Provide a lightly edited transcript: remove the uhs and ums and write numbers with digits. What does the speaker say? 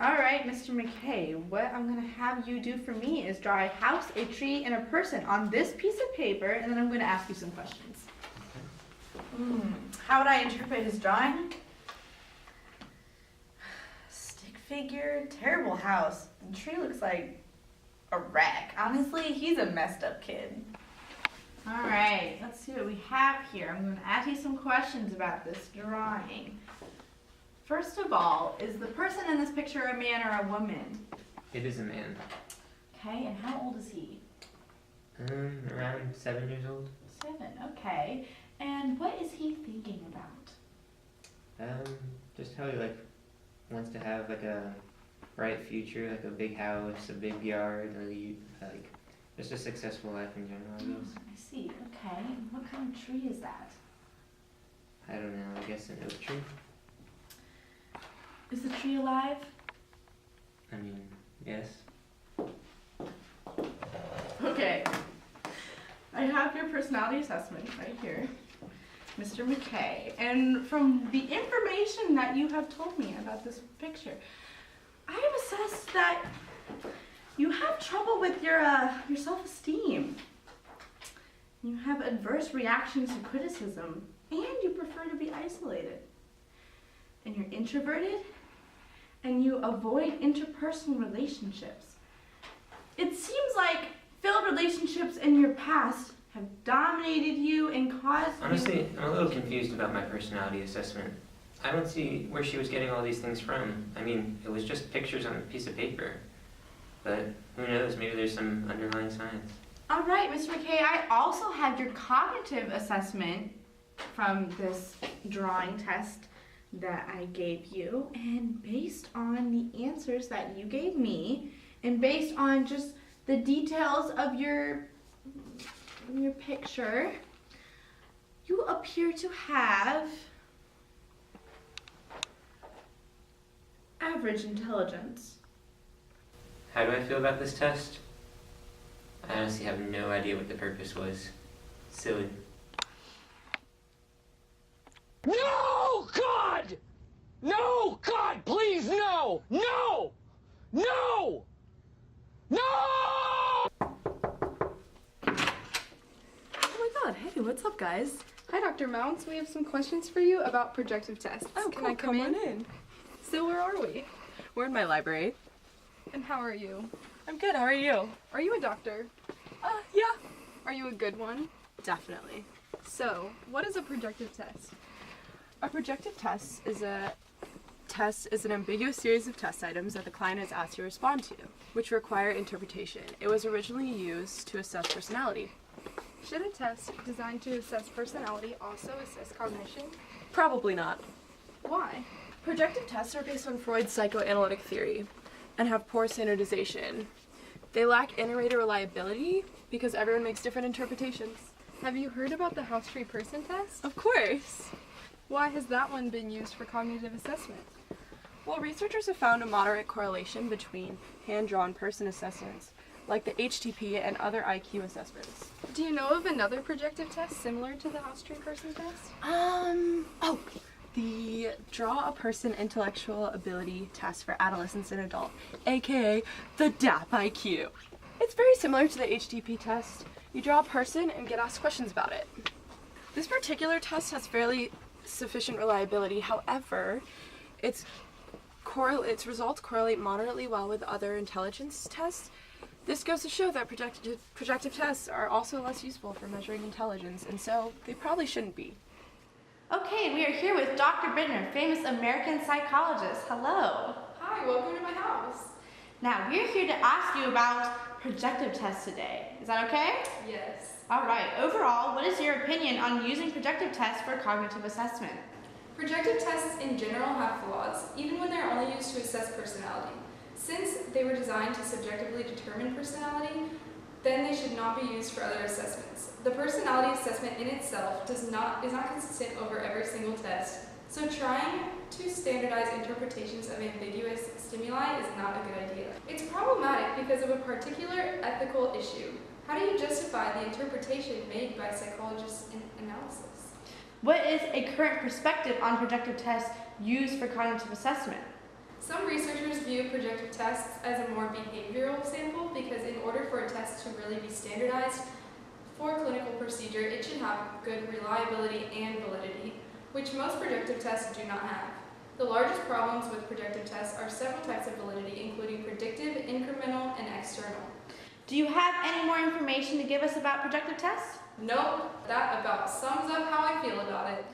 All right, Mr. McKay, what I'm going to have you do for me is draw a house, a tree, and a person on this piece of paper, and then I'm going to ask you some questions. How would I interpret his drawing? Stick figure, terrible house. The tree looks like a wreck. Honestly, he's a messed up kid. All right, let's see what we have here. I'm going to ask you some questions about this drawing. First of all, is the person in this picture a man or a woman? It is a man. Okay, and how old is he? Around 7 years old. 7, okay. And what is he thinking about? Just how he wants to have a bright future, like a big house, a big yard, just a successful life in general, I guess. I see, okay. And what kind of tree is that? I don't know, I guess an oak tree? Is the tree alive? I mean, yes. Okay. I have your personality assessment right here, Mr. McKay. And from the information that you have told me about this picture, I have assessed that you have trouble with your self-esteem. You have adverse reactions to criticism, and you prefer to be isolated. And you're introverted, and you avoid interpersonal relationships. It seems like failed relationships in your past have dominated you and caused Honestly, I'm a little confused about my personality assessment. I don't see where she was getting all these things from. I mean, it was just pictures on a piece of paper. But who knows, maybe there's some underlying science. All right, Mr. McKay, I also have your cognitive assessment from this drawing test that I gave you, and based on the answers that you gave me, and based on just the details of your picture, you appear to have average intelligence. How do I feel about this test? I honestly have no idea what the purpose was. Silly. No, God! No, God, please, no! No! No! No! Oh my god, hey, what's up, guys? Hi, Dr. Mounts. We have some questions for you about projective tests. Oh, Can cool. I come in? So where are we? We're in my library. And how are you? I'm good, how are you? Are you a doctor? Yeah. Are you a good one? Definitely. So, what is a projective test? A projective test is an ambiguous series of test items that the client is asked to respond to, which require interpretation. It was originally used to assess personality. Should a test designed to assess personality also assess cognition? Probably not. Why? Projective tests are based on Freud's psychoanalytic theory and have poor standardization. They lack iterator reliability because everyone makes different interpretations. Have you heard about the house tree person test? Of course! Why has that one been used for cognitive assessment? Well, researchers have found a moderate correlation between hand-drawn person assessments, like the HTP and other IQ assessments. Do you know of another projective test similar to the house tree person test? The Draw a Person Intellectual Ability Test for Adolescents and Adult, aka the DAP IQ. It's very similar to the HTP test. You draw a person and get asked questions about it. This particular test has fairly sufficient reliability, however, its results correlate moderately well with other intelligence tests. This goes to show that projective tests are also less useful for measuring intelligence, and so they probably shouldn't be. Okay, we are here with Dr. Bittner, famous American psychologist. Hello. Hi, welcome to my house. Now, we're here to ask you about projective tests today. Is that okay? Yes. All right. Overall, what is your opinion on using projective tests for cognitive assessment? Projective tests in general have flaws, even when they're only used to assess personality. Since they were designed to subjectively determine personality, then they should not be used for other assessments. The personality assessment in itself is not consistent over every single test, so trying to standardize interpretations of ambiguous stimuli is not a good idea. It's problematic because of a particular ethical issue. How do you justify the interpretation made by psychologists in analysis? What is a current perspective on projective tests used for cognitive assessment? Some researchers view projective tests as a more behavioral sample because in order for a test to really be standardized for clinical procedure, it should have good reliability and validity, which most projective tests do not have. The largest problems with projective tests are several types of validity, including predictive, incremental, and external. Do you have any more information to give us about projective tests? Nope, that about sums up how I feel about it.